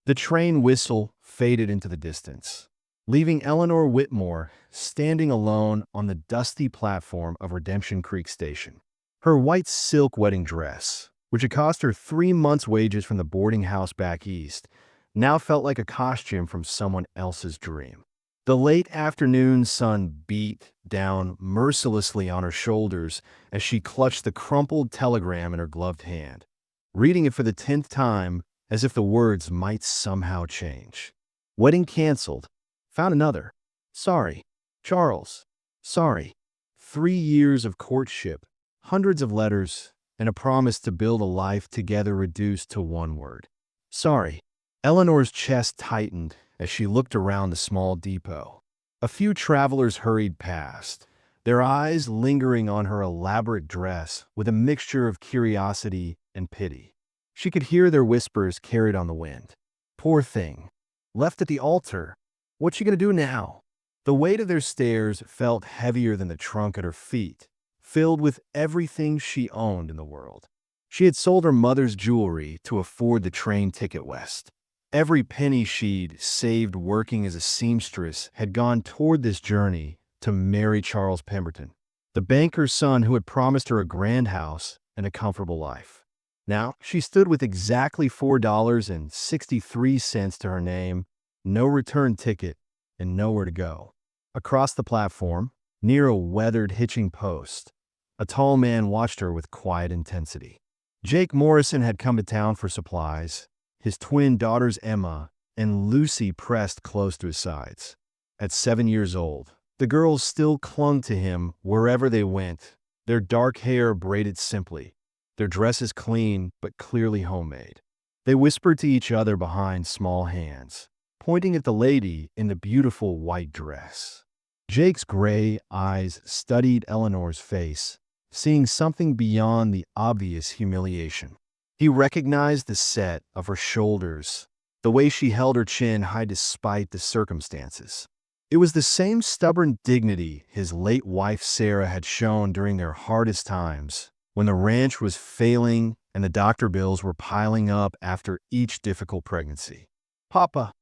The train whistle faded into the distance, leaving Eleanor Whitmore standing alone on the dusty platform of Redemption Creek Station. Her white silk wedding dress, which had cost her 3 months' wages from the boarding house back east, now felt like a costume from someone else's dream. The late afternoon sun beat down mercilessly on her shoulders as she clutched the crumpled telegram in her gloved hand, reading it for the 10th time as if the words might somehow change. Wedding canceled. Found another. Sorry. Charles. Sorry. 3 years of courtship, hundreds of letters, and a promise to build a life together reduced to one word. Sorry. Eleanor's chest tightened as she looked around the small depot. A few travelers hurried past, their eyes lingering on her elaborate dress with a mixture of curiosity and pity. She could hear their whispers carried on the wind. Poor thing. Left at the altar. What's she gonna do now? The weight of their stares felt heavier than the trunk at her feet, filled with everything she owned in the world. She had sold her mother's jewelry to afford the train ticket west. Every penny she'd saved working as a seamstress had gone toward this journey to marry Charles Pemberton, the banker's son who had promised her a grand house and a comfortable life. Now, she stood with exactly $4.63 to her name, no return ticket, and nowhere to go. Across the platform, near a weathered hitching post, a tall man watched her with quiet intensity. Jake Morrison had come to town for supplies, his twin daughters Emma and Lucy pressed close to his sides. At 7 years old, the girls still clung to him wherever they went, their dark hair braided simply, their dresses clean but clearly homemade. They whispered to each other behind small hands, pointing at the lady in the beautiful white dress. Jake's gray eyes studied Eleanor's face, seeing something beyond the obvious humiliation. He recognized the set of her shoulders, the way she held her chin high despite the circumstances. It was the same stubborn dignity his late wife Sarah had shown during their hardest times, when the ranch was failing and the doctor bills were piling up after each difficult pregnancy. Papa,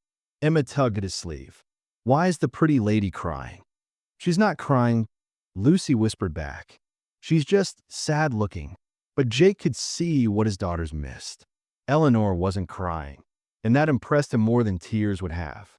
Emma tugged at his sleeve. Why is the pretty lady crying? She's not crying, Lucy whispered back. She's just sad looking. But Jake could see what his daughters missed. Eleanor wasn't crying, and that impressed him more than tears would have.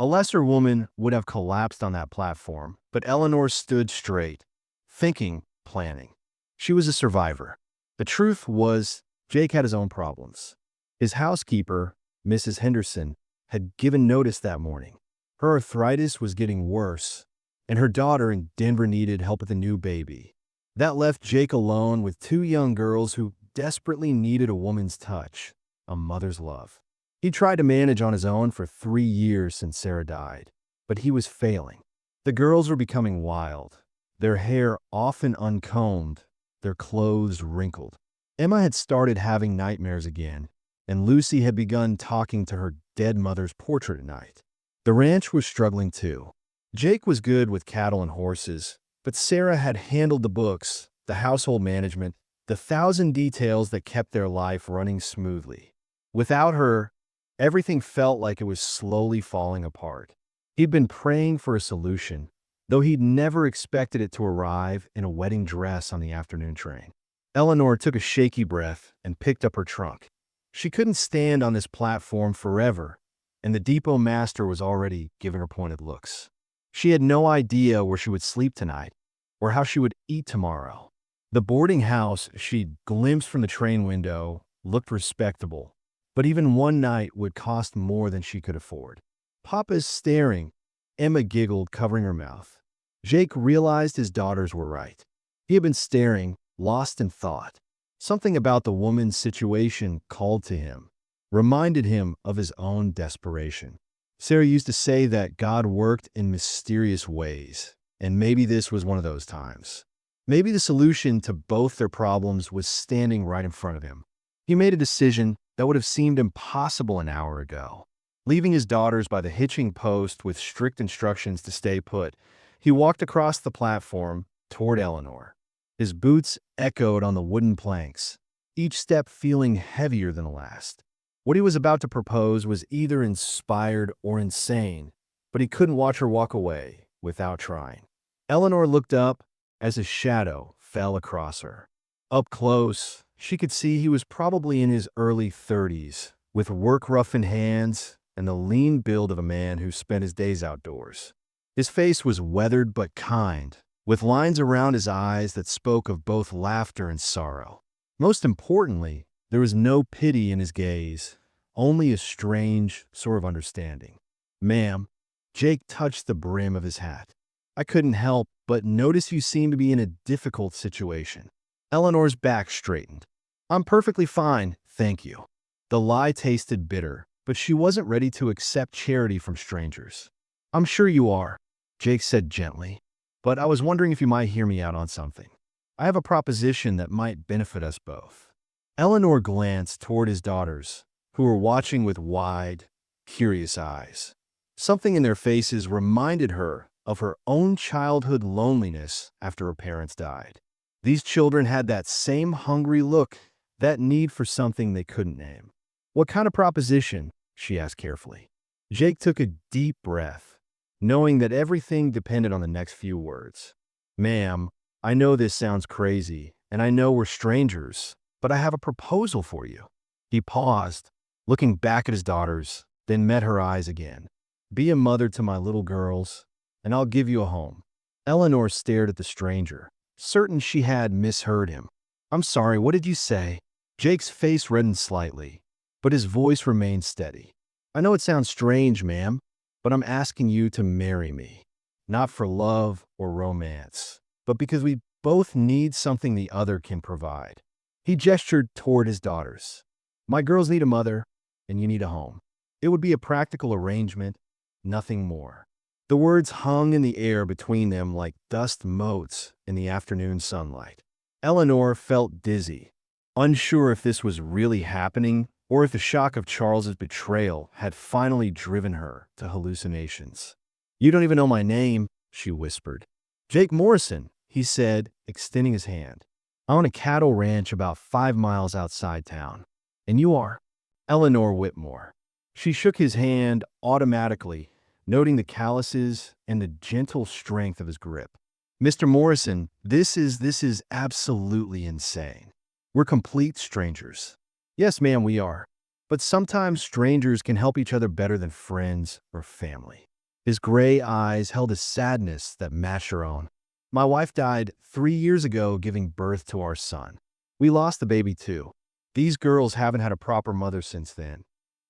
A lesser woman would have collapsed on that platform, but Eleanor stood straight, thinking, planning. She was a survivor. The truth was, Jake had his own problems. His housekeeper, Mrs. Henderson, had given notice that morning. Her arthritis was getting worse, and her daughter in Denver needed help with a new baby. That left Jake alone with 2 young girls who desperately needed a woman's touch, a mother's love. He tried to manage on his own for 3 years since Sarah died, but he was failing. The girls were becoming wild, their hair often uncombed, their clothes wrinkled. Emma had started having nightmares again, and Lucy had begun talking to her dead mother's portrait at night. The ranch was struggling too. Jake was good with cattle and horses, but Sarah had handled the books, the household management, the 1,000 details that kept their life running smoothly. Without her, everything felt like it was slowly falling apart. He'd been praying for a solution, though he'd never expected it to arrive in a wedding dress on the afternoon train. Eleanor took a shaky breath and picked up her trunk. She couldn't stand on this platform forever, and the depot master was already giving her pointed looks. She had no idea where she would sleep tonight, or how she would eat tomorrow. The boarding house she'd glimpsed from the train window looked respectable, but even one night would cost more than she could afford. Papa's staring, Emma giggled, covering her mouth. Jake realized his daughters were right. He had been staring, lost in thought. Something about the woman's situation called to him, reminded him of his own desperation. Sarah used to say that God worked in mysterious ways, and maybe this was one of those times. Maybe the solution to both their problems was standing right in front of him. He made a decision that would have seemed impossible an hour ago. Leaving his daughters by the hitching post with strict instructions to stay put, he walked across the platform toward Eleanor. His boots echoed on the wooden planks, each step feeling heavier than the last. What he was about to propose was either inspired or insane, but he couldn't watch her walk away without trying. Eleanor looked up as a shadow fell across her. Up close, she could see he was probably in his early 30s, with work-roughened hands and the lean build of a man who spent his days outdoors. His face was weathered but kind, with lines around his eyes that spoke of both laughter and sorrow. Most importantly, there was no pity in his gaze, only a strange sort of understanding. "Ma'am," Jake touched the brim of his hat. "I couldn't help but notice you seem to be in a difficult situation." Eleanor's back straightened. "I'm perfectly fine, thank you." The lie tasted bitter, but she wasn't ready to accept charity from strangers. "I'm sure you are," Jake said gently, "but I was wondering if you might hear me out on something. I have a proposition that might benefit us both." Eleanor glanced toward his daughters, who were watching with wide, curious eyes. Something in their faces reminded her of her own childhood loneliness after her parents died. These children had that same hungry look, that need for something they couldn't name. "What kind of proposition?" she asked carefully. Jake took a deep breath, knowing that everything depended on the next few words. "Ma'am, I know this sounds crazy, and I know we're strangers, but I have a proposal for you." He paused, looking back at his daughters, then met her eyes again. "Be a mother to my little girls, and I'll give you a home." Eleanor stared at the stranger, certain she had misheard him. "I'm sorry, what did you say?" Jake's face reddened slightly, but his voice remained steady. "I know it sounds strange, ma'am, but I'm asking you to marry me. Not for love or romance, but because we both need something the other can provide." He gestured toward his daughters. "My girls need a mother, and you need a home. It would be a practical arrangement, nothing more." The words hung in the air between them like dust motes in the afternoon sunlight. Eleanor felt dizzy, unsure if this was really happening or if the shock of Charles's betrayal had finally driven her to hallucinations. "You don't even know my name," she whispered. "Jake Morrison," he said, extending his hand. "I own a cattle ranch about 5 miles outside town. And you are?" "Eleanor Whitmore." She shook his hand automatically, noting the calluses and the gentle strength of his grip. "Mr. Morrison, this is absolutely insane. We're complete strangers." "Yes, ma'am, we are. But sometimes strangers can help each other better than friends or family." His gray eyes held a sadness that matched her own. "My wife died 3 years ago giving birth to our son. We lost the baby too. These girls haven't had a proper mother since then,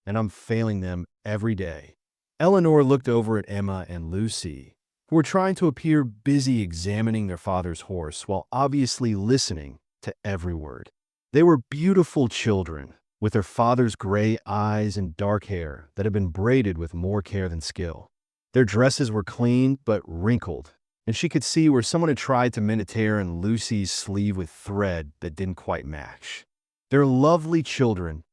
and I'm failing them every day." Eleanor looked over at Emma and Lucy, who were trying to appear busy examining their father's horse while obviously listening to every word. They were beautiful children, with their father's gray eyes and dark hair that had been braided with more care than skill. Their dresses were clean but wrinkled, and she could see where someone had tried to mend a tear in Lucy's sleeve with thread that didn't quite match. "They're lovely children,"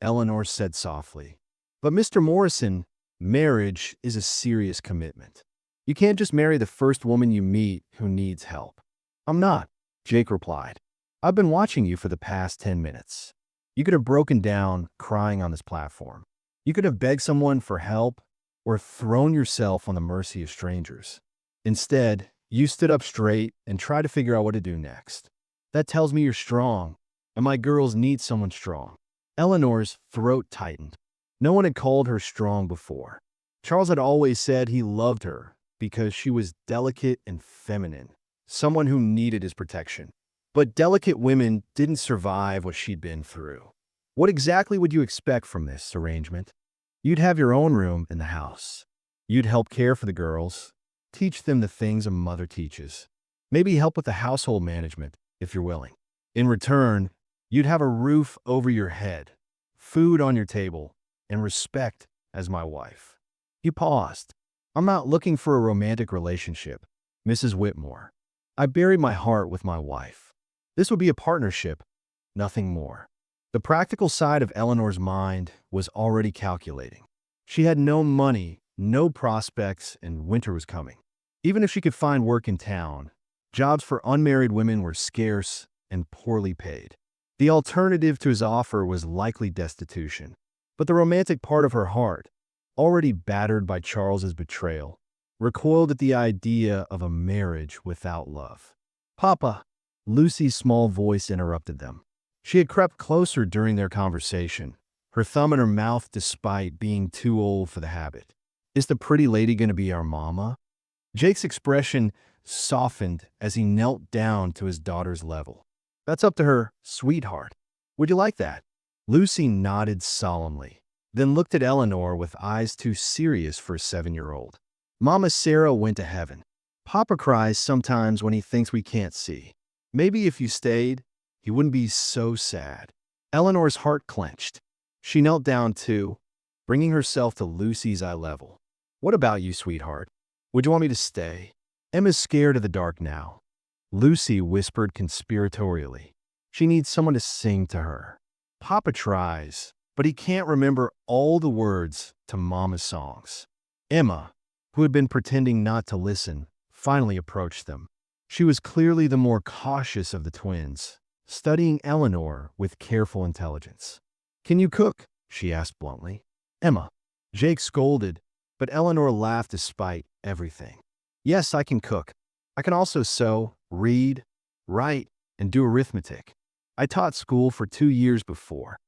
Eleanor said softly. "But Mr. Morrison, marriage is a serious commitment. You can't just marry the first woman you meet who needs help." "I'm not," Jake replied. "I've been watching you for the past 10 minutes. You could have broken down crying on this platform. You could have begged someone for help or thrown yourself on the mercy of strangers. Instead, you stood up straight and tried to figure out what to do next. That tells me you're strong, and my girls need someone strong." Eleanor's throat tightened. No one had called her strong before. Charles had always said he loved her because she was delicate and feminine, someone who needed his protection. But delicate women didn't survive what she'd been through. What exactly would you expect from this arrangement? You'd have your own room in the house. You'd help care for the girls, teach them the things a mother teaches. Maybe help with the household management, if you're willing. In return, you'd have a roof over your head, food on your table, and respect as my wife. He paused. "I'm not looking for a romantic relationship, Mrs. Whitmore. I buried my heart with my wife. This would be a partnership, nothing more." The practical side of Eleanor's mind was already calculating. She had no money, no prospects, and winter was coming. Even if she could find work in town, jobs for unmarried women were scarce and poorly paid. The alternative to his offer was likely destitution. But the romantic part of her heart, already battered by Charles's betrayal, recoiled at the idea of a marriage without love. "Papa," Lucy's small voice interrupted them. She had crept closer during their conversation, her thumb in her mouth despite being too old for the habit. "Is the pretty lady going to be our mama?" Jake's expression softened as he knelt down to his daughter's level. "That's up to her, sweetheart. Would you like that?" Lucy nodded solemnly, then looked at Eleanor with eyes too serious for a 7-year-old. "Mama Sarah went to heaven. Papa cries sometimes when he thinks we can't see. Maybe if you stayed, he wouldn't be so sad." Eleanor's heart clenched. She knelt down too, bringing herself to Lucy's eye level. "What about you, sweetheart? Would you want me to stay?" Emma's scared of the dark now, Lucy whispered conspiratorially. She needs someone to sing to her. "Papa tries, but he can't remember all the words to Mama's songs." Emma, who had been pretending not to listen, finally approached them. She was clearly the more cautious of the twins, studying Eleanor with careful intelligence. "Can you cook?" she asked bluntly. "Emma." Jake scolded, but Eleanor laughed despite everything. "Yes, I can cook. I can also sew, read, write, and do arithmetic. I taught school for 2 years before."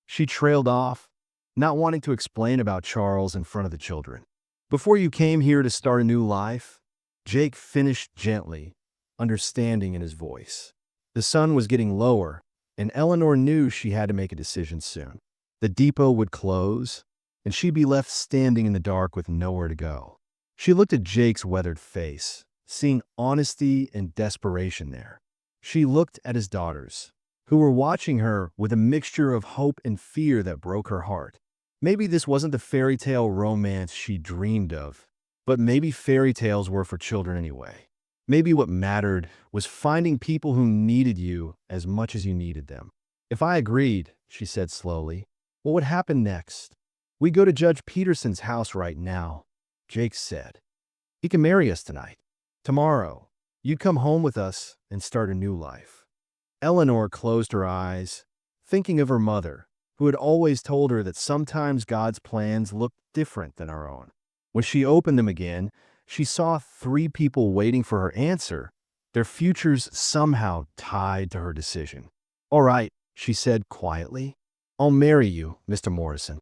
She trailed off, not wanting to explain about Charles in front of the children. "Before you came here to start a new life?" Jake finished gently, understanding in his voice. The sun was getting lower, and Eleanor knew she had to make a decision soon. The depot would close, and she'd be left standing in the dark with nowhere to go. She looked at Jake's weathered face, seeing honesty and desperation there. She looked at his daughters, who were watching her with a mixture of hope and fear that broke her heart. Maybe this wasn't the fairy tale romance she dreamed of, but maybe fairy tales were for children anyway. Maybe what mattered was finding people who needed you as much as you needed them. "If I agreed," she said slowly, "what would happen next?" "We go to Judge Peterson's house right now," Jake said. "He can marry us tonight. Tomorrow, you'd come home with us and start a new life." Eleanor closed her eyes, thinking of her mother, who had always told her that sometimes God's plans looked different than our own. When she opened them again, she saw 3 people waiting for her answer, their futures somehow tied to her decision. "All right," she said quietly. "I'll marry you, Mr. Morrison."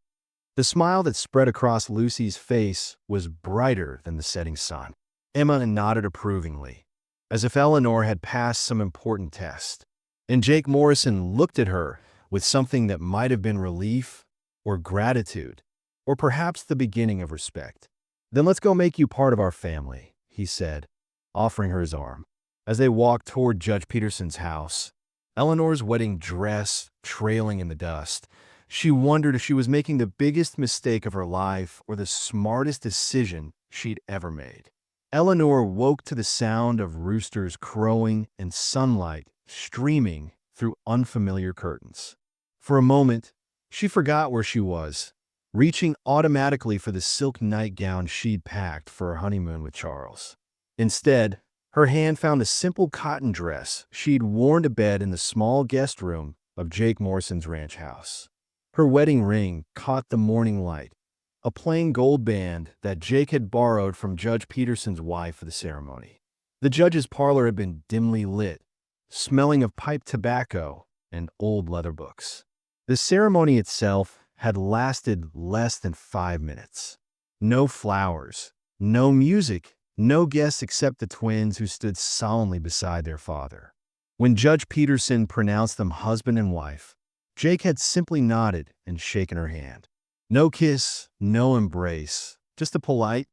The smile that spread across Lucy's face was brighter than the setting sun. Emma nodded approvingly, as if Eleanor had passed some important test. And Jake Morrison looked at her with something that might have been relief or gratitude, or perhaps the beginning of respect. "Then let's go make you part of our family," he said, offering her his arm. As they walked toward Judge Peterson's house, Eleanor's wedding dress trailing in the dust, she wondered if she was making the biggest mistake of her life or the smartest decision she'd ever made. Eleanor woke to the sound of roosters crowing and sunlight streaming through unfamiliar curtains. For a moment, she forgot where she was, reaching automatically for the silk nightgown she'd packed for her honeymoon with Charles. Instead, her hand found a simple cotton dress she'd worn to bed in the small guest room of Jake Morrison's ranch house. Her wedding ring caught the morning light, a plain gold band that Jake had borrowed from Judge Peterson's wife for the ceremony. The judge's parlor had been dimly lit, smelling of pipe tobacco and old leather books. The ceremony itself had lasted less than 5 minutes. No flowers, no music, no guests except the twins who stood solemnly beside their father. When Judge Peterson pronounced them husband and wife, Jake had simply nodded and shaken her hand. No kiss, no embrace, just a polite,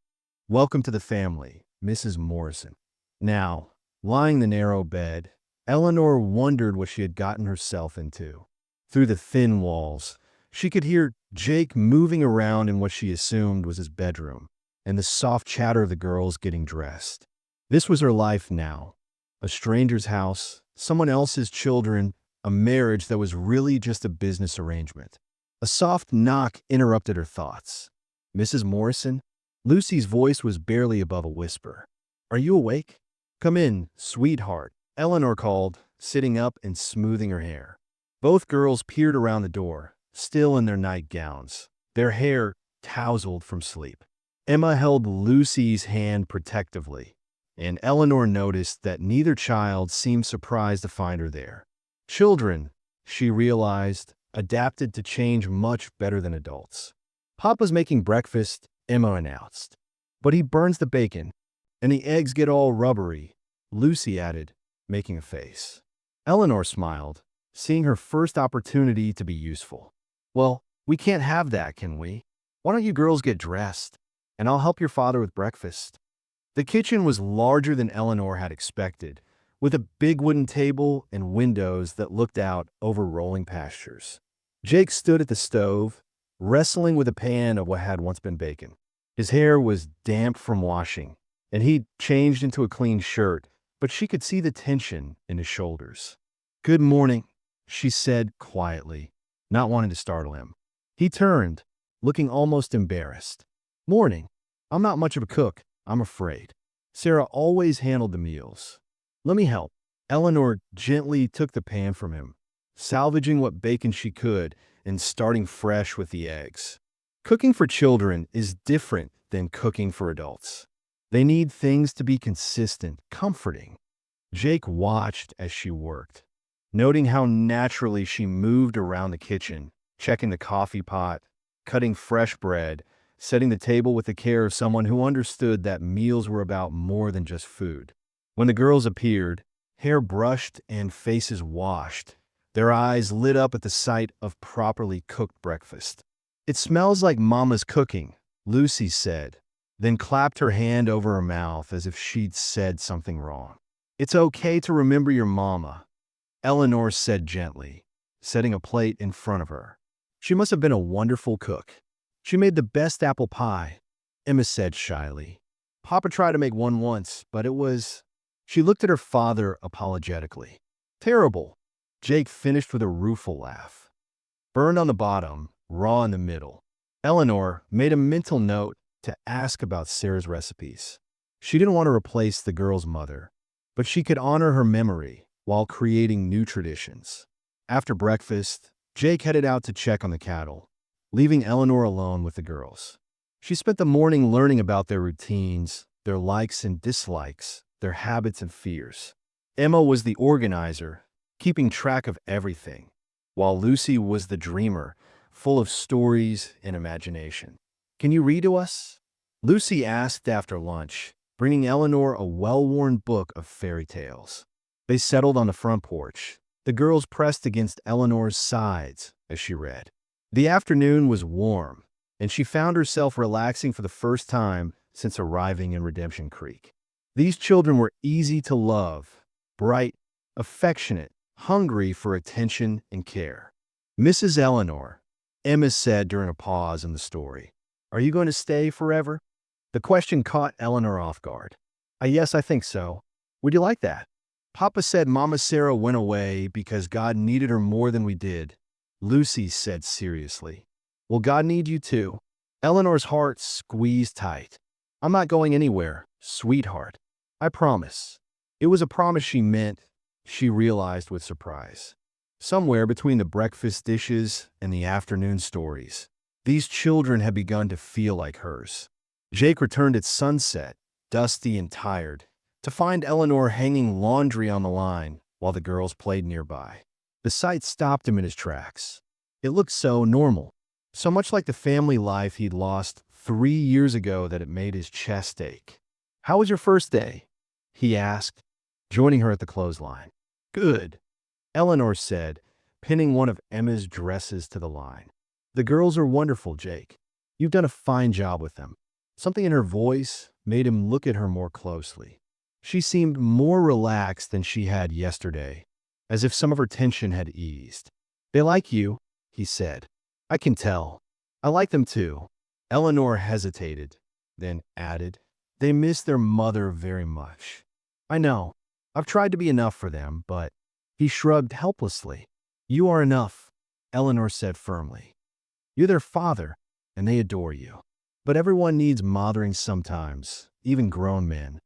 "Welcome to the family, Mrs. Morrison." Now, lying in the narrow bed, Eleanor wondered what she had gotten herself into. Through the thin walls, she could hear Jake moving around in what she assumed was his bedroom, and the soft chatter of the girls getting dressed. This was her life now. A stranger's house, someone else's children, a marriage that was really just a business arrangement. A soft knock interrupted her thoughts. "Mrs. Morrison?" Lucy's voice was barely above a whisper. "Are you awake?" "Come in, sweetheart," Eleanor called, sitting up and smoothing her hair. Both girls peered around the door, still in their nightgowns, their hair tousled from sleep. Emma held Lucy's hand protectively, and Eleanor noticed that neither child seemed surprised to find her there. Children, she realized, adapted to change much better than adults. "Papa's making breakfast," Emma announced. "But he burns the bacon, and the eggs get all rubbery," Lucy added, making a face. Eleanor smiled, seeing her first opportunity to be useful. "Well, we can't have that, can we? Why don't you girls get dressed, and I'll help your father with breakfast?" The kitchen was larger than Eleanor had expected, with a big wooden table and windows that looked out over rolling pastures. Jake stood at the stove, wrestling with a pan of what had once been bacon. His hair was damp from washing, and he'd changed into a clean shirt, but she could see the tension in his shoulders. "Good morning," she said quietly, not wanting to startle him. He turned, looking almost embarrassed. "Morning. I'm not much of a cook, I'm afraid. Sarah always handled the meals. Let me help." Eleanor gently took the pan from him, salvaging what bacon she could and starting fresh with the eggs. Cooking for children is different than cooking for adults. They need things to be consistent, comforting. Jake watched as she worked, noting how naturally she moved around the kitchen, checking the coffee pot, cutting fresh bread, setting the table with the care of someone who understood that meals were about more than just food. When the girls appeared, hair brushed and faces washed, their eyes lit up at the sight of properly cooked breakfast. "It smells like Mama's cooking," Lucy said, then clapped her hand over her mouth as if she'd said something wrong. "It's okay to remember your mama," Eleanor said gently, setting a plate in front of her. "She must have been a wonderful cook. She made the best apple pie," Emma said shyly. "Papa tried to make one once, but it was—" She looked at her father apologetically. "Terrible," Jake finished with a rueful laugh. "Burned on the bottom, raw in the middle." Eleanor made a mental note to ask about Sarah's recipes. She didn't want to replace the girl's mother, but she could honor her memory while creating new traditions. After breakfast, Jake headed out to check on the cattle, leaving Eleanor alone with the girls. She spent the morning learning about their routines, their likes and dislikes, their habits and fears. Emma was the organizer, keeping track of everything, while Lucy was the dreamer, full of stories and imagination. "Can you read to us?" Lucy asked after lunch, bringing Eleanor a well-worn book of fairy tales. They settled on the front porch, the girls pressed against Eleanor's sides as she read. The afternoon was warm, and she found herself relaxing for the first time since arriving in Redemption Creek. These children were easy to love, bright, affectionate, hungry for attention and care. "Mrs. Eleanor," Emma said during a pause in the story, "are you going to stay forever?" The question caught Eleanor off guard. Yes, I think so. Would you like that?" "Papa said Mama Sarah went away because God needed her more than we did," Lucy said seriously. "Well, God needs you too." Eleanor's heart squeezed tight. "I'm not going anywhere, sweetheart. I promise." It was a promise she meant, she realized with surprise. Somewhere between the breakfast dishes and the afternoon stories, these children had begun to feel like hers. Jake returned at sunset, dusty and tired, to find Eleanor hanging laundry on the line while the girls played nearby. The sight stopped him in his tracks. It looked so normal, so much like the family life he'd lost 3 years ago that it made his chest ache. "How was your first day?" he asked, joining her at the clothesline. "Good," Eleanor said, pinning one of Emma's dresses to the line. "The girls are wonderful, Jake. You've done a fine job with them." Something in her voice made him look at her more closely. She seemed more relaxed than she had yesterday, as if some of her tension had eased. "They like you," he said. "I can tell. I like them too." Eleanor hesitated, then added, "They miss their mother very much." "I know. I've tried to be enough for them, but—" He shrugged helplessly. "You are enough," Eleanor said firmly. "You're their father, and they adore you. But everyone needs mothering sometimes, even grown men."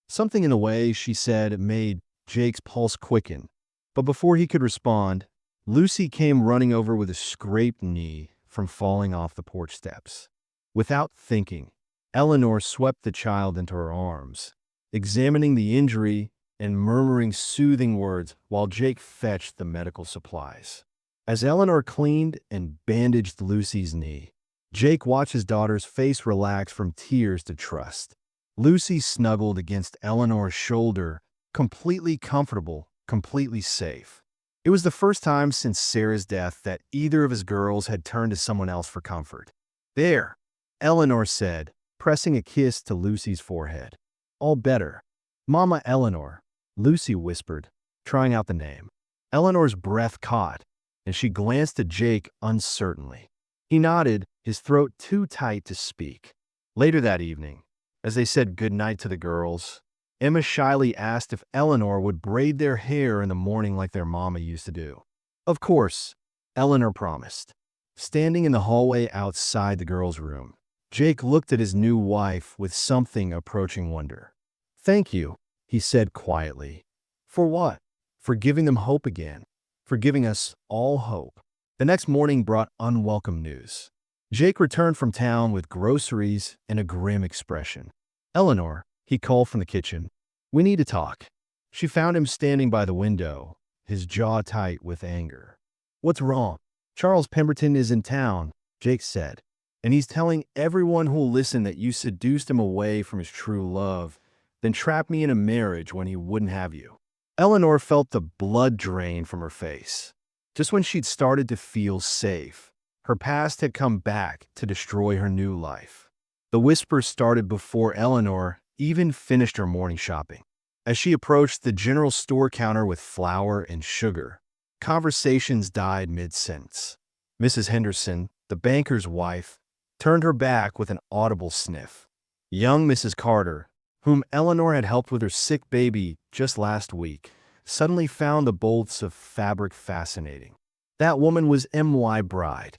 Something in the way she said made Jake's pulse quicken, but before he could respond, Lucy came running over with a scraped knee from falling off the porch steps. Without thinking, Eleanor swept the child into her arms, examining the injury and murmuring soothing words while Jake fetched the medical supplies. As Eleanor cleaned and bandaged Lucy's knee, Jake watched his daughter's face relax from tears to trust. Lucy snuggled against Eleanor's shoulder, completely comfortable, completely safe. It was the first time since Sarah's death that either of his girls had turned to someone else for comfort. "There," Eleanor said, pressing a kiss to Lucy's forehead. "All better." "Mama Eleanor," Lucy whispered, trying out the name. Eleanor's breath caught, and she glanced at Jake uncertainly. He nodded, his throat too tight to speak. Later that evening, as they said goodnight to the girls, Emma shyly asked if Eleanor would braid their hair in the morning like their mama used to do. Of course, Eleanor promised. Standing in the hallway outside the girls' room, Jake looked at his new wife with something approaching wonder. "Thank you," he said quietly. "For what?" "For giving them hope again. For giving us all hope." The next morning brought unwelcome news. Jake returned from town with groceries and a grim expression. "Eleanor," he called from the kitchen, "we need to talk." She found him standing by the window, his jaw tight with anger. "What's wrong?" "Charles Pemberton is in town," Jake said, "and he's telling everyone who'll listen that you seduced him away from his true love, then trapped me in a marriage when he wouldn't have you." Eleanor felt the blood drain from her face. Just when she'd started to feel safe, her past had come back to destroy her new life. The whispers started before Eleanor even finished her morning shopping. As she approached the general store counter with flour and sugar, conversations died mid-sentence. Mrs. Henderson, the banker's wife, turned her back with an audible sniff. Young Mrs. Carter, whom Eleanor had helped with her sick baby just last week, suddenly found the bolts of fabric fascinating. That woman was M.Y. Bride.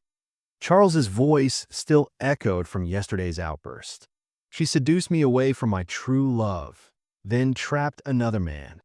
Charles's voice still echoed from yesterday's outburst. "She seduced me away from my true love, then trapped another man."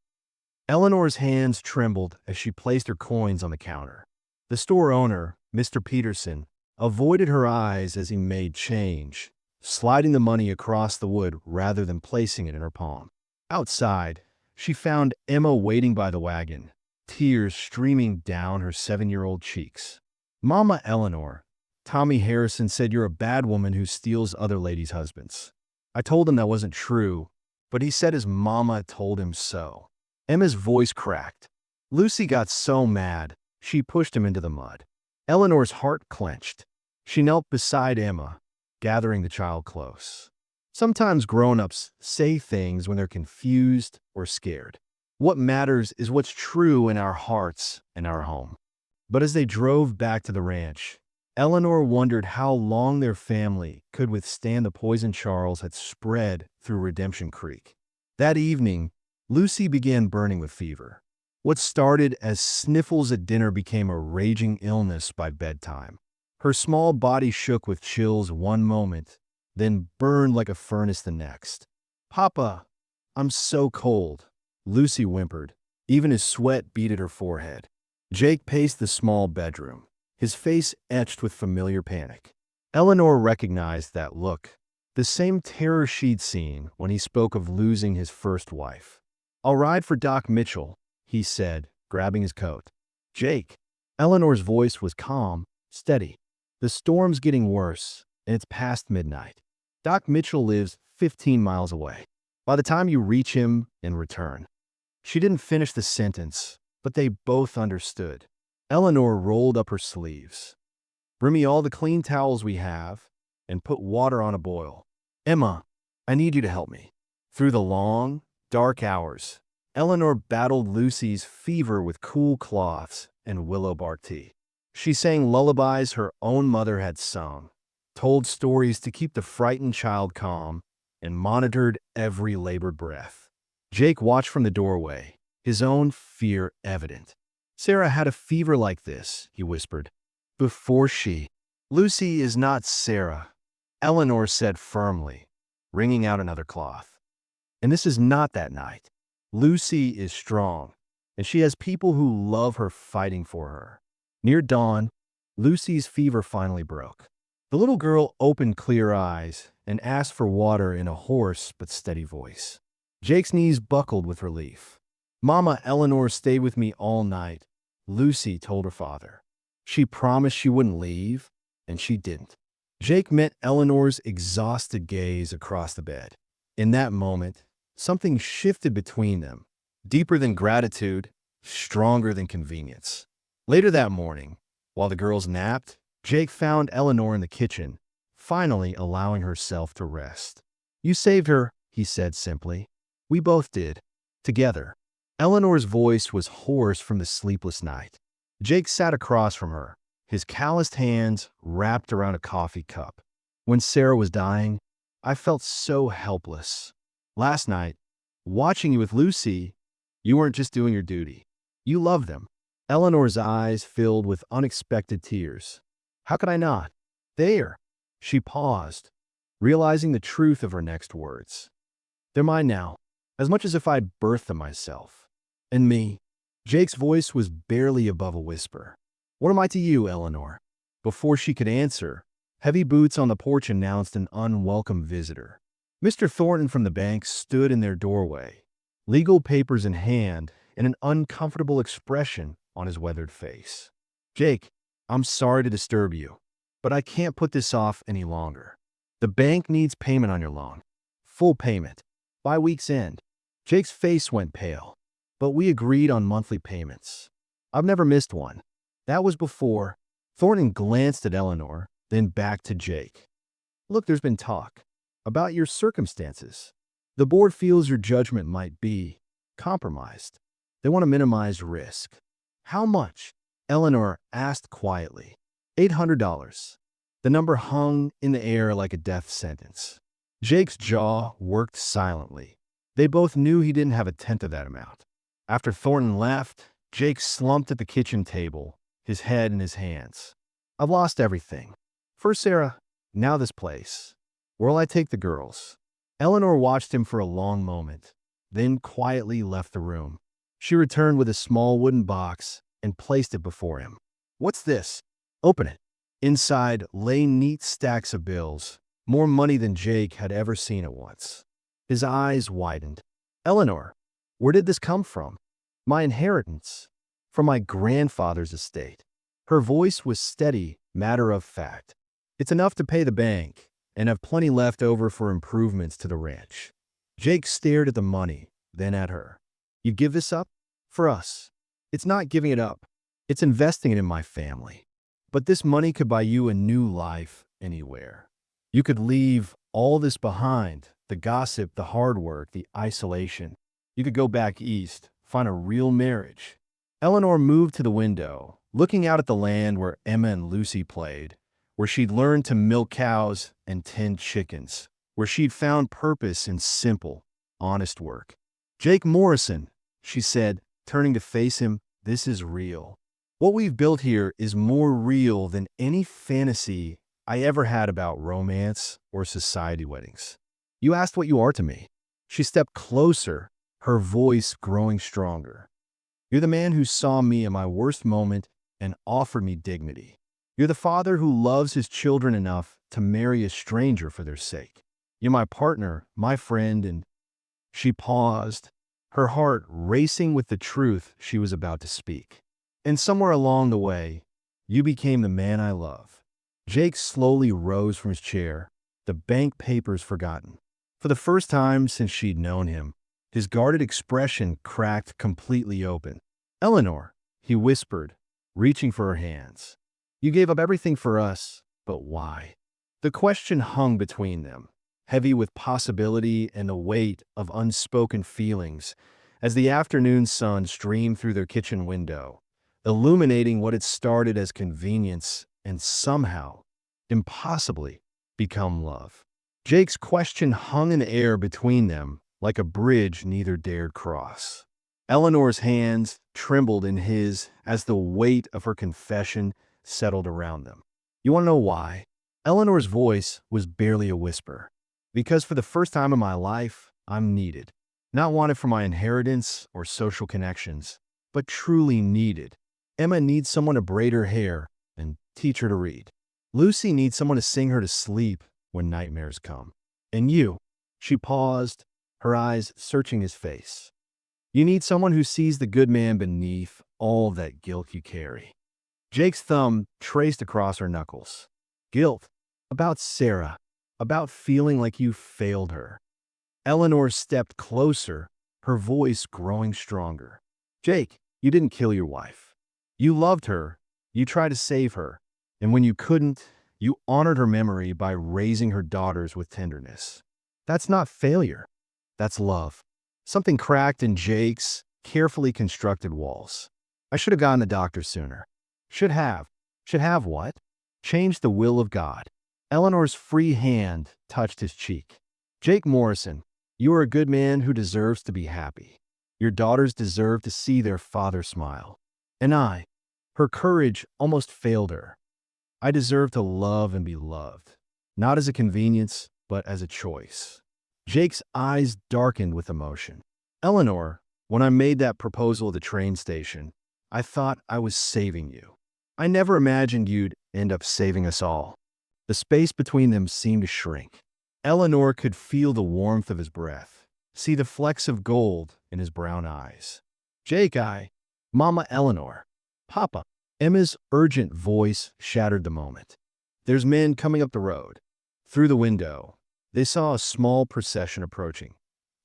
Eleanor's hands trembled as she placed her coins on the counter. The store owner, Mr. Peterson, avoided her eyes as he made change, sliding the money across the wood rather than placing it in her palm. Outside, she found Emma waiting by the wagon, tears streaming down her 7-year-old cheeks. "Mama Eleanor, Tommy Harrison said you're a bad woman who steals other ladies' husbands. I told him that wasn't true, but he said his mama told him so." Emma's voice cracked. Lucy got so mad, she pushed him into the mud. Eleanor's heart clenched. She knelt beside Emma, gathering the child close. Sometimes grown-ups say things when they're confused or scared. What matters is what's true in our hearts and our home. But as they drove back to the ranch, Eleanor wondered how long their family could withstand the poison Charles had spread through Redemption Creek. That evening, Lucy began burning with fever. What started as sniffles at dinner became a raging illness by bedtime. Her small body shook with chills one moment, then burned like a furnace the next. "Papa, I'm so cold," Lucy whimpered, even as sweat beaded her forehead. Jake paced the small bedroom, his face etched with familiar panic. Eleanor recognized that look, the same terror she'd seen when he spoke of losing his first wife. "I'll ride for Doc Mitchell," he said, grabbing his coat. "Jake." Eleanor's voice was calm, steady. "The storm's getting worse, and it's past midnight. Doc Mitchell lives 15 miles away. By the time you reach him and return." She didn't finish the sentence, but they both understood. Eleanor rolled up her sleeves. "Bring me all the clean towels we have, and put water on a boil. Emma, I need you to help me." Through the long, dark hours, Eleanor battled Lucy's fever with cool cloths and willow bark tea. She sang lullabies her own mother had sung, told stories to keep the frightened child calm, and monitored every labored breath. Jake watched from the doorway, his own fear evident. "Sarah had a fever like this," he whispered, "before she—" "Lucy is not Sarah," Eleanor said firmly, wringing out another cloth. "And this is not that night. Lucy is strong, and she has people who love her fighting for her. Near dawn, Lucy's fever finally broke. The little girl opened clear eyes and asked for water in a hoarse but steady voice. Jake's knees buckled with relief. "Mama, Eleanor stayed with me all night," Lucy told her father. "She promised she wouldn't leave, and she didn't." Jake met Eleanor's exhausted gaze across the bed. In that moment, something shifted between them, deeper than gratitude, stronger than convenience. Later that morning, while the girls napped, Jake found Eleanor in the kitchen, finally allowing herself to rest. "You saved her," he said simply. "We both did. Together." Eleanor's voice was hoarse from the sleepless night. Jake sat across from her, his calloused hands wrapped around a coffee cup. "When Sarah was dying, I felt so helpless. Last night, watching you with Lucy, you weren't just doing your duty. You loved them." Eleanor's eyes filled with unexpected tears. "How could I not? There." She paused, realizing the truth of her next words. "They're mine now, as much as if I'd birthed them myself. And me." Jake's voice was barely above a whisper. "What am I to you, Eleanor?" Before she could answer, heavy boots on the porch announced an unwelcome visitor. Mr. Thornton from the bank stood in their doorway, legal papers in hand and an uncomfortable expression on his weathered face. "Jake, I'm sorry to disturb you, but I can't put this off any longer. The bank needs payment on your loan. Full payment. By week's end." Jake's face went pale, but we agreed on monthly payments. I've never missed one. That was before. Thornton glanced at Eleanor, then back to Jake. "Look, there's been talk about your circumstances. The board feels your judgment might be compromised. They want to minimize risk." "How much?" Eleanor asked quietly. $800. The number hung in the air like a death sentence. Jake's jaw worked silently. They both knew he didn't have a tenth of that amount. After Thornton left, Jake slumped at the kitchen table, his head in his hands. "I've lost everything. First Sarah, now this place. Where'll I take the girls?" Eleanor watched him for a long moment, then quietly left the room. She returned with a small wooden box and placed it before him. "What's this?" "Open it." Inside lay neat stacks of bills, more money than Jake had ever seen at once. His eyes widened. "Eleanor, where did this come from?" "My inheritance. From my grandfather's estate." Her voice was steady, matter of fact. "It's enough to pay the bank, and have plenty left over for improvements to the ranch." Jake stared at the money, then at her. "You give this up? For us." "It's not giving it up. It's investing it in my family. But this money could buy you a new life anywhere. You could leave all this behind, the gossip, the hard work, the isolation. You could go back east, find a real marriage." Eleanor moved to the window, looking out at the land where Emma and Lucy played, where she'd learned to milk cows and tend chickens, where she'd found purpose in simple, honest work. "Jake Morrison," she said, turning to face him, "this is real. What we've built here is more real than any fantasy I ever had about romance or society weddings. You asked what you are to me." She stepped closer, her voice growing stronger. "You're the man who saw me in my worst moment and offered me dignity. You're the father who loves his children enough to marry a stranger for their sake. You're my partner, my friend," and she paused, her heart racing with the truth she was about to speak. "And somewhere along the way, you became the man I love." Jake slowly rose from his chair, the bank papers forgotten. For the first time since she'd known him, his guarded expression cracked completely open. "Eleanor," he whispered, reaching for her hands. "You gave up everything for us, but why?" The question hung between them, heavy with possibility and the weight of unspoken feelings, as the afternoon sun streamed through their kitchen window, illuminating what had started as convenience and somehow, impossibly, become love. Jake's question hung in the air between them like a bridge neither dared cross. Eleanor's hands trembled in his as the weight of her confession settled around them. "You want to know why?" Eleanor's voice was barely a whisper. "Because for the first time in my life, I'm needed. Not wanted for my inheritance or social connections, but truly needed. Emma needs someone to braid her hair and teach her to read. Lucy needs someone to sing her to sleep when nightmares come. And you, she paused, her eyes searching his face. You need someone who sees the good man beneath all that guilt you carry. Jake's thumb traced across her knuckles. Guilt. About Sarah. About feeling like you failed her. Eleanor stepped closer, her voice growing stronger. Jake, you didn't kill your wife. You loved her. You tried to save her. And when you couldn't, you honored her memory by raising her daughters with tenderness. That's not failure. That's love. Something cracked in Jake's carefully constructed walls. I should have gotten the doctor sooner. Should have. Should have what? Changed the will of God. Eleanor's free hand touched his cheek. Jake Morrison, you are a good man who deserves to be happy. Your daughters deserve to see their father smile. And I, her courage almost failed her. I deserve to love and be loved, not as a convenience, but as a choice. Jake's eyes darkened with emotion. Eleanor, when I made that proposal at the train station, I thought I was saving you. I never imagined you'd end up saving us all. The space between them seemed to shrink. Eleanor could feel the warmth of his breath, see the flecks of gold in his brown eyes. Jake, Mama Eleanor, Papa. Emma's urgent voice shattered the moment. There's men coming up the road. Through the window, they saw a small procession approaching.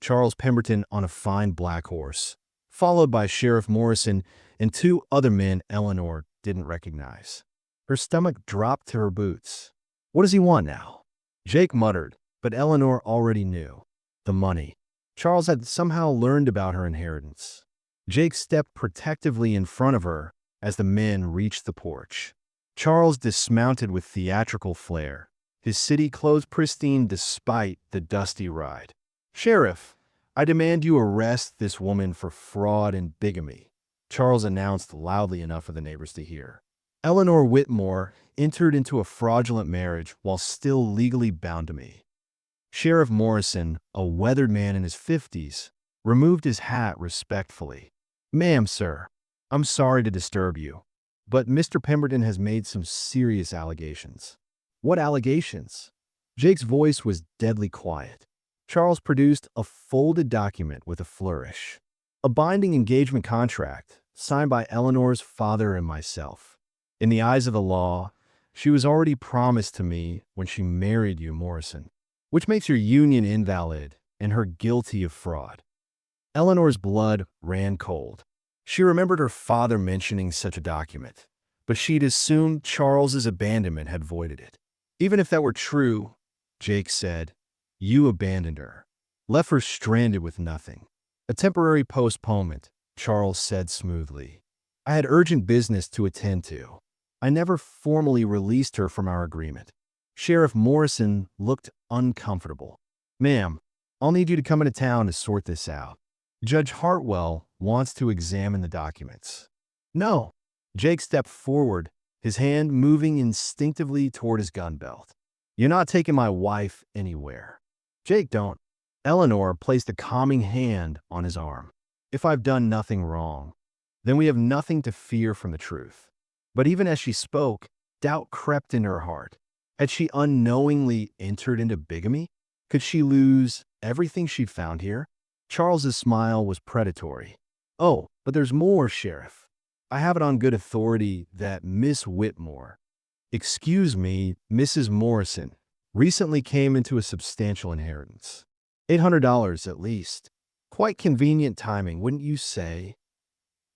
Charles Pemberton on a fine black horse, followed by Sheriff Morrison and two other men Eleanor didn't recognize. Her stomach dropped to her boots. What does he want now? Jake muttered, but Eleanor already knew. The money. Charles had somehow learned about her inheritance. Jake stepped protectively in front of her as the men reached the porch. Charles dismounted with theatrical flair, his city clothes pristine despite the dusty ride. Sheriff, I demand you arrest this woman for fraud and bigamy, Charles announced loudly enough for the neighbors to hear. Eleanor Whitmore entered into a fraudulent marriage while still legally bound to me. Sheriff Morrison, a weathered man in his 50s, removed his hat respectfully. Ma'am, sir, I'm sorry to disturb you, but Mr. Pemberton has made some serious allegations. What allegations? Jake's voice was deadly quiet. Charles produced a folded document with a flourish. A binding engagement contract signed by Eleanor's father and myself. In the eyes of the law, she was already promised to me when she married you, Morrison, which makes your union invalid and her guilty of fraud. Eleanor's blood ran cold. She remembered her father mentioning such a document, but she'd assumed Charles's abandonment had voided it. Even if that were true, Jake said, you abandoned her, left her stranded with nothing. A temporary postponement, Charles said smoothly. I had urgent business to attend to. I never formally released her from our agreement. Sheriff Morrison looked uncomfortable. Ma'am, I'll need you to come into town to sort this out. Judge Hartwell wants to examine the documents. No. Jake stepped forward, his hand moving instinctively toward his gun belt. You're not taking my wife anywhere. Jake, don't. Eleanor placed a calming hand on his arm. If I've done nothing wrong, then we have nothing to fear from the truth. But even as she spoke, doubt crept into her heart. Had she unknowingly entered into bigamy? Could she lose everything she'd found here? Charles's smile was predatory. Oh, but there's more, Sheriff. I have it on good authority that Miss Whitmore, excuse me, Mrs. Morrison, recently came into a substantial inheritance. $800 at least. Quite convenient timing, wouldn't you say?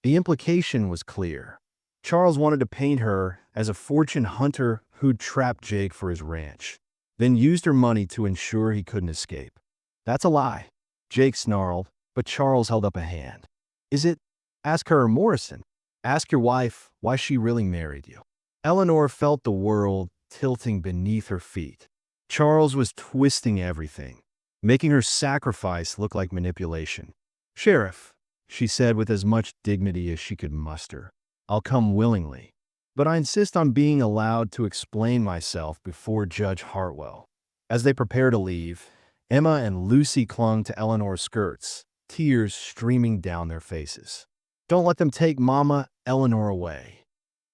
The implication was clear. Charles wanted to paint her as a fortune hunter who'd trapped Jake for his ranch, then used her money to ensure he couldn't escape. That's a lie, Jake snarled, but Charles held up a hand. Is it? Ask her, Morrison. Ask your wife why she really married you. Eleanor felt the world tilting beneath her feet. Charles was twisting everything, making her sacrifice look like manipulation. Sheriff, she said with as much dignity as she could muster, I'll come willingly, but I insist on being allowed to explain myself before Judge Hartwell. As they prepared to leave, Emma and Lucy clung to Eleanor's skirts, tears streaming down their faces. Don't let them take Mama Eleanor away.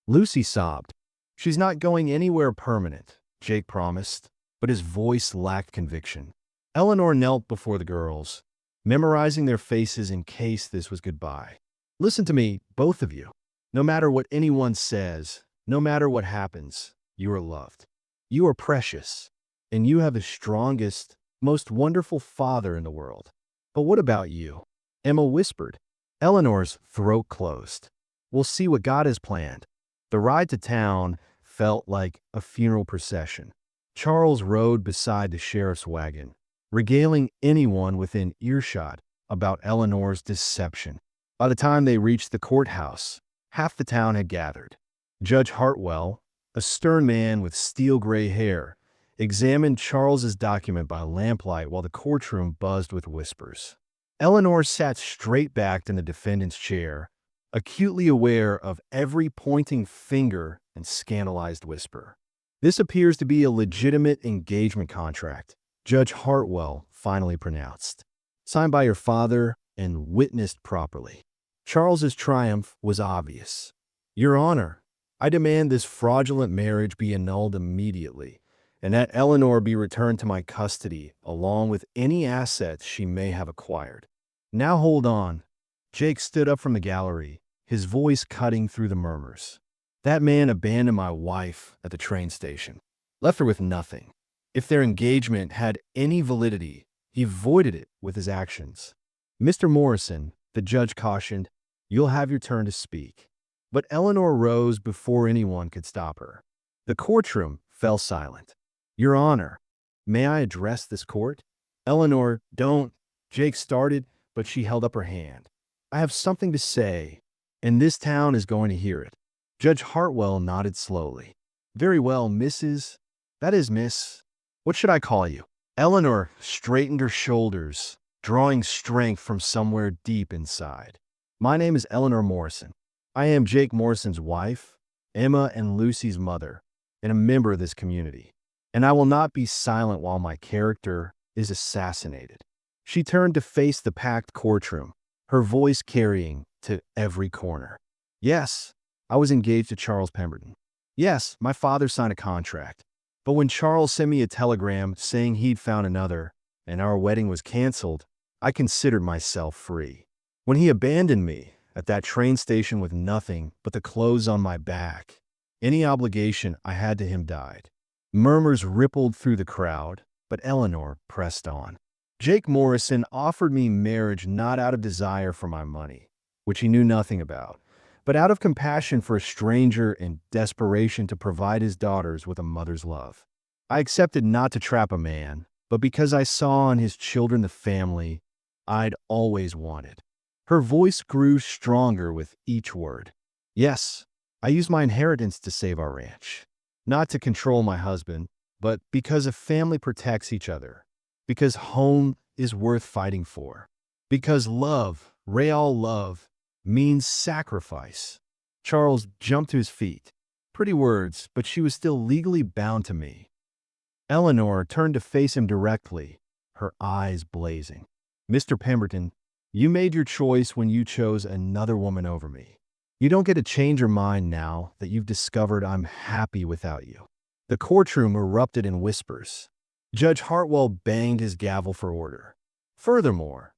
Lucy sobbed. She's not going anywhere permanent, Jake promised, but his voice lacked conviction. Eleanor knelt before the girls, memorizing their faces in case this was goodbye. Listen to me, both of you. No matter what anyone says, no matter what happens, you are loved. You are precious, and you have the strongest, most wonderful father in the world. But what about you? Emma whispered. Eleanor's throat closed. We'll see what God has planned. The ride to town felt like a funeral procession. Charles rode beside the sheriff's wagon, regaling anyone within earshot about Eleanor's deception. By the time they reached the courthouse, half the town had gathered. Judge Hartwell, a stern man with steel-gray hair, examined Charles's document by lamplight while the courtroom buzzed with whispers. Eleanor sat straight-backed in the defendant's chair, acutely aware of every pointing finger and scandalized whisper. This appears to be a legitimate engagement contract, Judge Hartwell finally pronounced. Signed by your father and witnessed properly. Charles's triumph was obvious. Your Honor, I demand this fraudulent marriage be annulled immediately, and that Eleanor be returned to my custody along with any assets she may have acquired. Now hold on. Jake stood up from the gallery, his voice cutting through the murmurs. That man abandoned my wife at the train station, left her with nothing. If their engagement had any validity, he voided it with his actions. Mr. Morrison, the judge cautioned, you'll have your turn to speak. But Eleanor rose before anyone could stop her. The courtroom fell silent. Your Honor, may I address this court? Eleanor, don't. Jake started, but she held up her hand. I have something to say, and this town is going to hear it. Judge Hartwell nodded slowly. Very well, Mrs. That is, Miss. What should I call you? Eleanor straightened her shoulders, drawing strength from somewhere deep inside. My name is Eleanor Morrison. I am Jake Morrison's wife, Emma and Lucy's mother, and a member of this community. And I will not be silent while my character is assassinated. She turned to face the packed courtroom, her voice carrying to every corner. Yes, I was engaged to Charles Pemberton. Yes, my father signed a contract. But when Charles sent me a telegram saying he'd found another, and our wedding was canceled, I considered myself free. When he abandoned me at that train station with nothing but the clothes on my back, any obligation I had to him died. Murmurs rippled through the crowd, but Eleanor pressed on. Jake Morrison offered me marriage not out of desire for my money, which he knew nothing about, but out of compassion for a stranger and desperation to provide his daughters with a mother's love. I accepted not to trap a man, but because I saw in his children the family I'd always wanted. Her voice grew stronger with each word. Yes, I used my inheritance to save our ranch. Not to control my husband, but because a family protects each other. Because home is worth fighting for. Because love, real love, means sacrifice. Charles jumped to his feet. Pretty words, but she was still legally bound to me. Eleanor turned to face him directly, her eyes blazing. Mr. Pemberton, you made your choice when you chose another woman over me. You don't get to change your mind now that you've discovered I'm happy without you. The courtroom erupted in whispers. Judge Hartwell banged his gavel for order. Furthermore,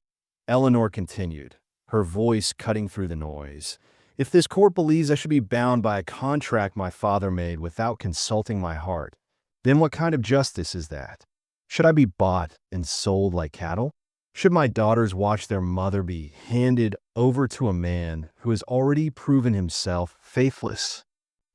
Eleanor continued, her voice cutting through the noise, if this court believes I should be bound by a contract my father made without consulting my heart, then what kind of justice is that? Should I be bought and sold like cattle? Should my daughters watch their mother be handed over to a man who has already proven himself faithless?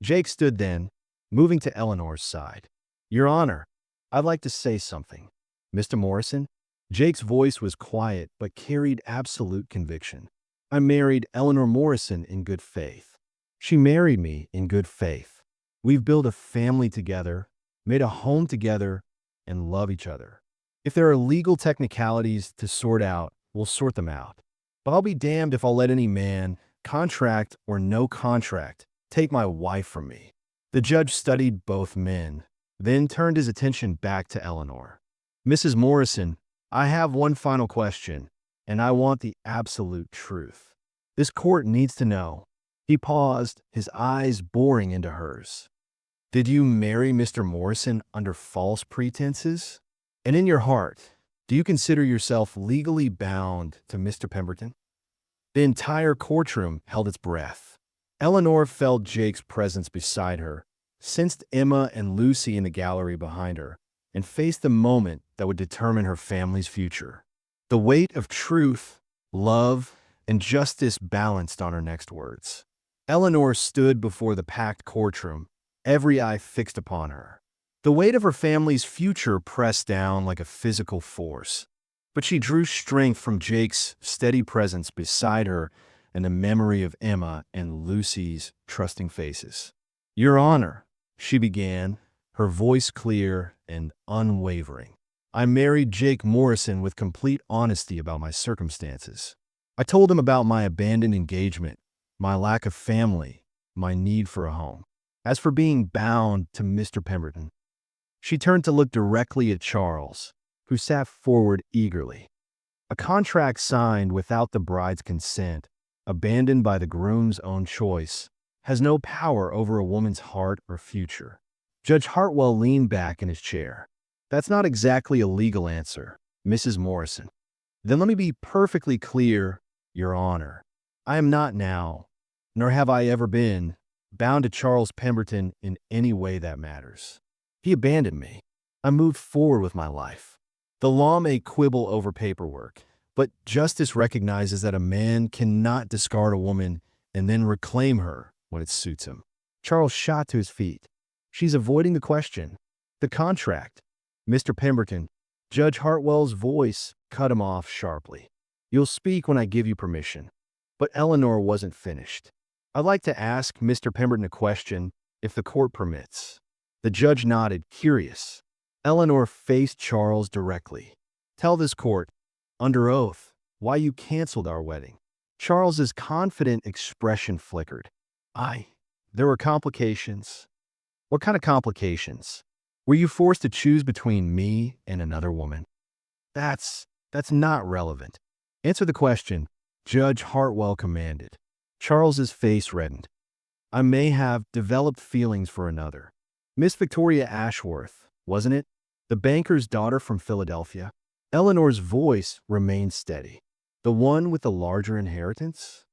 Jake stood then, moving to Eleanor's side. Your Honor, I'd like to say something. Mr. Morrison? Jake's voice was quiet but carried absolute conviction. I married Eleanor Morrison in good faith. She married me in good faith. We've built a family together, made a home together, and love each other. If there are legal technicalities to sort out, we'll sort them out. But I'll be damned if I'll let any man, contract or no contract, take my wife from me. The judge studied both men, then turned his attention back to Eleanor. Mrs. Morrison, I have one final question, and I want the absolute truth. This court needs to know." He paused, his eyes boring into hers. "Did you marry Mr. Morrison under false pretenses? And in your heart, do you consider yourself legally bound to Mr. Pemberton?" The entire courtroom held its breath. Eleanor felt Jake's presence beside her, sensed Emma and Lucy in the gallery behind her, and faced the moment that would determine her family's future. The weight of truth, love, and justice balanced on her next words. Eleanor stood before the packed courtroom, every eye fixed upon her. The weight of her family's future pressed down like a physical force, but she drew strength from Jake's steady presence beside her and the memory of Emma and Lucy's trusting faces. "Your Honor," she began, her voice clear and unwavering, "I married Jake Morrison with complete honesty about my circumstances. I told him about my abandoned engagement, my lack of family, my need for a home. As for being bound to Mr. Pemberton," she turned to look directly at Charles, who sat forward eagerly. "A contract signed without the bride's consent, abandoned by the groom's own choice, has no power over a woman's heart or future." Judge Hartwell leaned back in his chair. "That's not exactly a legal answer, Mrs. Morrison." "Then let me be perfectly clear, Your Honor. I am not now, nor have I ever been, bound to Charles Pemberton in any way that matters. He abandoned me. I moved forward with my life. The law may quibble over paperwork, but justice recognizes that a man cannot discard a woman and then reclaim her when it suits him." Charles shot to his feet. "She's avoiding the question. The contract. Mr. Pemberton." Judge Hartwell's voice cut him off sharply. "You'll speak when I give you permission." But Eleanor wasn't finished. "I'd like to ask Mr. Pemberton a question, if the court permits." The judge nodded, curious. Eleanor faced Charles directly. "Tell this court, under oath, why you canceled our wedding." Charles's confident expression flickered. There were complications." "What kind of complications? Were you forced to choose between me and another woman?" That's not relevant. Answer the question," Judge Hartwell commanded. Charles's face reddened. "I may have developed feelings for another. Miss Victoria Ashworth, wasn't it? The banker's daughter from Philadelphia?" Eleanor's voice remained steady. "The one with the larger inheritance?"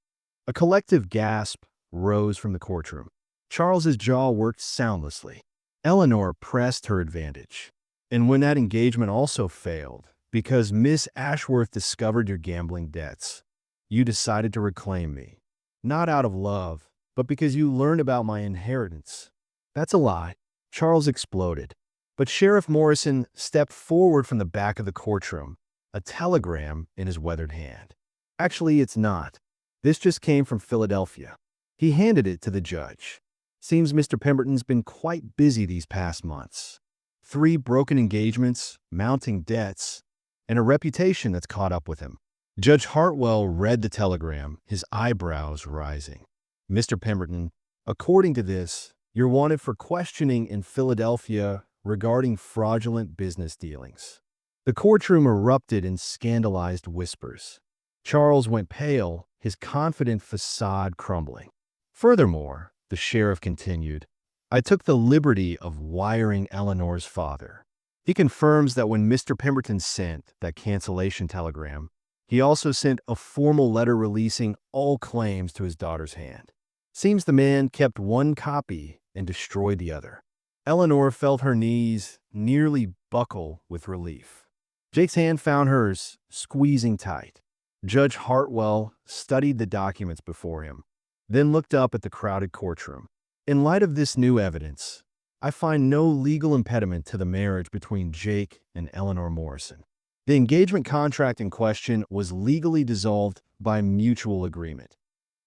A collective gasp rose from the courtroom. Charles's jaw worked soundlessly. Eleanor pressed her advantage. "And when that engagement also failed, because Miss Ashworth discovered your gambling debts, you decided to reclaim me. Not out of love, but because you learned about my inheritance." "That's a lie." Charles exploded. But Sheriff Morrison stepped forward from the back of the courtroom, a telegram in his weathered hand. "Actually, it's not. This just came from Philadelphia." He handed it to the judge. "Seems Mr. Pemberton's been quite busy these past months. 3 broken engagements, mounting debts, and a reputation that's caught up with him." Judge Hartwell read the telegram, his eyebrows rising. "Mr. Pemberton, according to this, you're wanted for questioning in Philadelphia regarding fraudulent business dealings." The courtroom erupted in scandalized whispers. Charles went pale, his confident facade crumbling. "Furthermore," the sheriff continued, "I took the liberty of wiring Eleanor's father. He confirms that when Mr. Pemberton sent that cancellation telegram, he also sent a formal letter releasing all claims to his daughter's hand. Seems the man kept one copy and destroyed the other." Eleanor felt her knees nearly buckle with relief. Jake's hand found hers, squeezing tight. Judge Hartwell studied the documents before him, then looked up at the crowded courtroom. "In light of this new evidence, I find no legal impediment to the marriage between Jake and Eleanor Morrison. The engagement contract in question was legally dissolved by mutual agreement.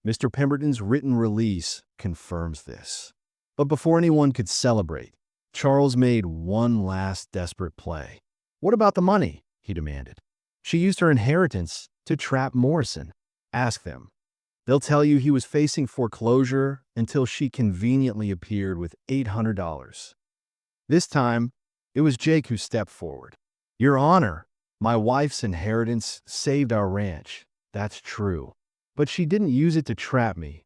Mr. Pemberton's written release confirms this." But before anyone could celebrate, Charles made one last desperate play. "What about the money?" he demanded. "She used her inheritance to trap Morrison. Ask them. They'll tell you he was facing foreclosure until she conveniently appeared with $800. This time, it was Jake who stepped forward. "Your Honor, my wife's inheritance saved our ranch. That's true. But she didn't use it to trap me.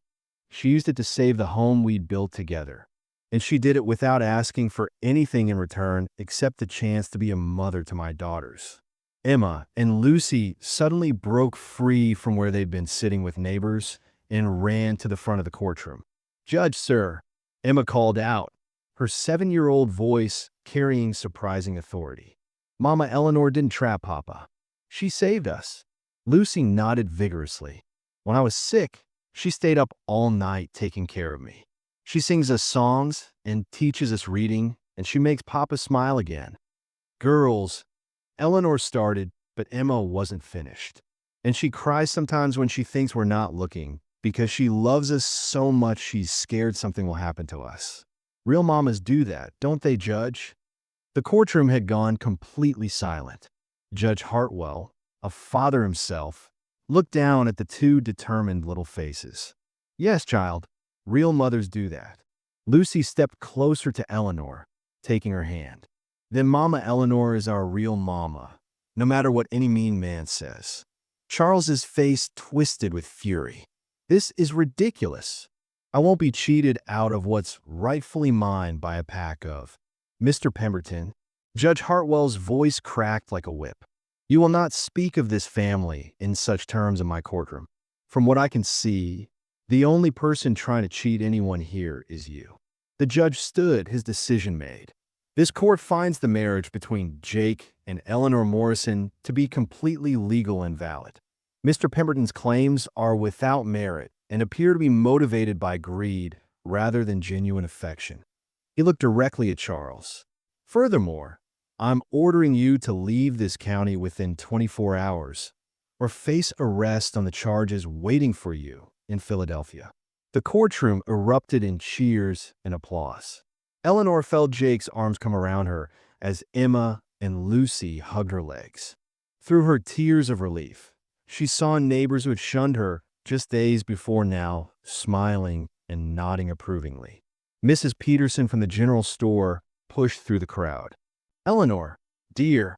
She used it to save the home we'd built together. And she did it without asking for anything in return except the chance to be a mother to my daughters. Emma and Lucy suddenly broke free from where they'd been sitting with neighbors and ran to the front of the courtroom. "Judge, sir," Emma called out, her 7-year-old voice carrying surprising authority. "Mama Eleanor didn't trap Papa. She saved us." Lucy nodded vigorously. "When I was sick, she stayed up all night taking care of me. She sings us songs and teaches us reading, and she makes Papa smile again." "Girls," Eleanor started, but Emma wasn't finished. "And she cries sometimes when she thinks we're not looking, because she loves us so much she's scared something will happen to us. Real mamas do that, don't they, Judge?" The courtroom had gone completely silent. Judge Hartwell, a father himself, looked down at the two determined little faces. "Yes, child, real mothers do that." Lucy stepped closer to Eleanor, taking her hand. "Then Mama Eleanor is our real mama, no matter what any mean man says." Charles's face twisted with fury. "This is ridiculous. I won't be cheated out of what's rightfully mine by a pack of—" "Mr. Pemberton," Judge Hartwell's voice cracked like a whip, "you will not speak of this family in such terms in my courtroom. From what I can see, the only person trying to cheat anyone here is you." The judge stood, his decision made. "This court finds the marriage between Jake and Eleanor Morrison to be completely legal and valid. Mr. Pemberton's claims are without merit and appear to be motivated by greed rather than genuine affection." He looked directly at Charles. "Furthermore, I'm ordering you to leave this county within 24 hours or face arrest on the charges waiting for you in Philadelphia." The courtroom erupted in cheers and applause. Eleanor felt Jake's arms come around her as Emma and Lucy hugged her legs. Through her tears of relief, she saw neighbors who had shunned her just days before now, smiling and nodding approvingly. Mrs. Peterson from the general store pushed through the crowd. "Eleanor, dear,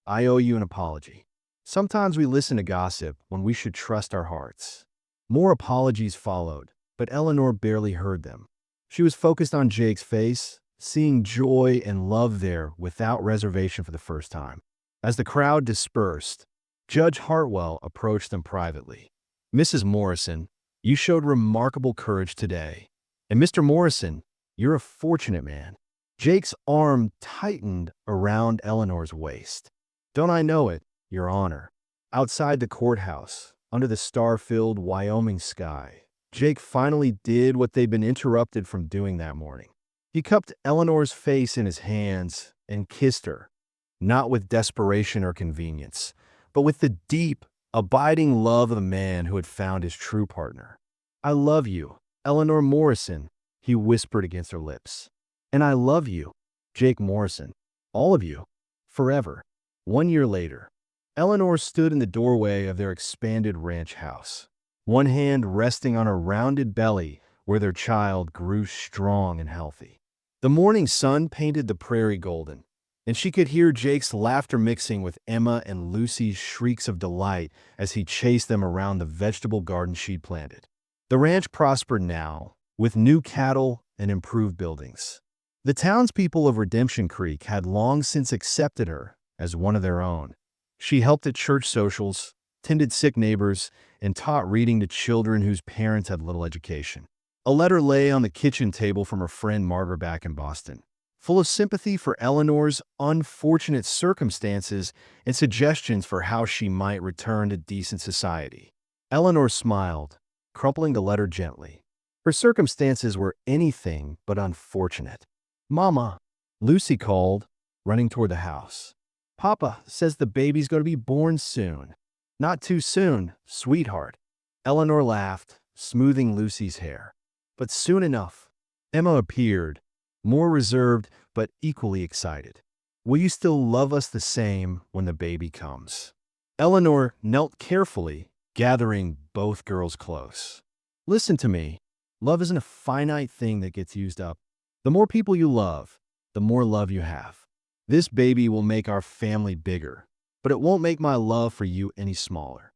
I owe you an apology. Sometimes we listen to gossip when we should trust our hearts." More apologies followed, but Eleanor barely heard them. She was focused on Jake's face, seeing joy and love there without reservation for the first time. As the crowd dispersed, Judge Hartwell approached them privately. "Mrs. Morrison, you showed remarkable courage today. And Mr. Morrison, you're a fortunate man." Jake's arm tightened around Eleanor's waist. "Don't I know it, Your Honor?" Outside the courthouse, under the star-filled Wyoming sky, Jake finally did what they'd been interrupted from doing that morning. He cupped Eleanor's face in his hands and kissed her, not with desperation or convenience, but with the deep, abiding love of a man who had found his true partner. "I love you, Eleanor Morrison," he whispered against her lips. "And I love you, Jake Morrison, all of you, forever." 1 year later, Eleanor stood in the doorway of their expanded ranch house, one hand resting on her rounded belly where their child grew strong and healthy. The morning sun painted the prairie golden, and she could hear Jake's laughter mixing with Emma and Lucy's shrieks of delight as he chased them around the vegetable garden she'd planted. The ranch prospered now, with new cattle and improved buildings. The townspeople of Redemption Creek had long since accepted her as one of their own. She helped at church socials, tended sick neighbors, and taught reading to children whose parents had little education. A letter lay on the kitchen table from her friend Margaret back in Boston, full of sympathy for Eleanor's unfortunate circumstances and suggestions for how she might return to decent society. Eleanor smiled, crumpling the letter gently. Her circumstances were anything but unfortunate. "Mama," Lucy called, running toward the house. "Papa says the baby's going to be born soon." "Not too soon, sweetheart." Eleanor laughed, smoothing Lucy's hair. "But soon enough." Emma appeared, more reserved but equally excited. "Will you still love us the same when the baby comes?" Eleanor knelt carefully, gathering both girls close. "Listen to me. Love isn't a finite thing that gets used up. The more people you love, the more love you have. This baby will make our family bigger, but it won't make my love for you any smaller."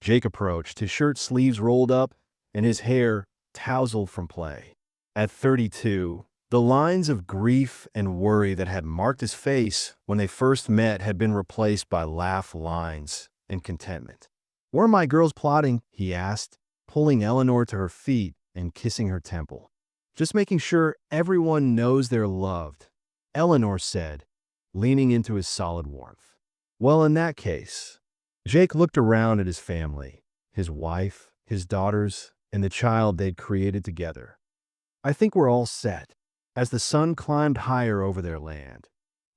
Jake approached, his shirt sleeves rolled up and his hair tousled from play. At 32, the lines of grief and worry that had marked his face when they first met had been replaced by laugh lines and contentment. "Where are my girls plotting?" he asked, pulling Eleanor to her feet and kissing her temple. "Just making sure everyone knows they're loved," Eleanor said, leaning into his solid warmth. "Well, in that case," Jake looked around at his family, his wife, his daughters, and the child they'd created together. "I think we're all set." As the sun climbed higher over their land,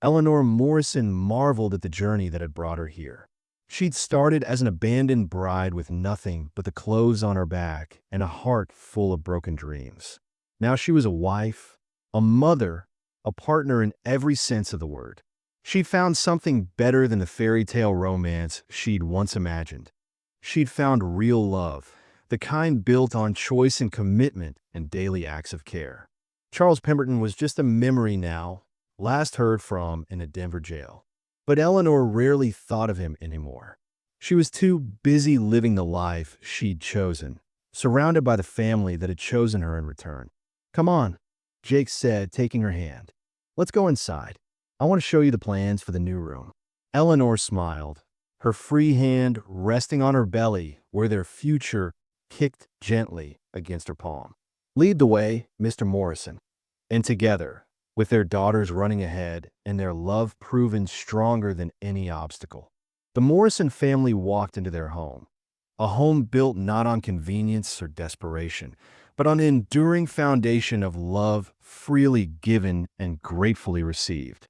Eleanor Morrison marveled at the journey that had brought her here. She'd started as an abandoned bride with nothing but the clothes on her back and a heart full of broken dreams. Now she was a wife, a mother, a partner in every sense of the word. She'd found something better than the fairy tale romance she'd once imagined. She'd found real love, the kind built on choice and commitment and daily acts of care. Charles Pemberton was just a memory now, last heard from in a Denver jail. But Eleanor rarely thought of him anymore. She was too busy living the life she'd chosen, surrounded by the family that had chosen her in return. "Come on," Jake said, taking her hand. "Let's go inside. I want to show you the plans for the new room." Eleanor smiled, her free hand resting on her belly where their future kicked gently against her palm. "Lead the way, Mr. Morrison." And together, with their daughters running ahead and their love proven stronger than any obstacle, the Morrison family walked into their home. A home built not on convenience or desperation, but on an enduring foundation of love freely given and gratefully received.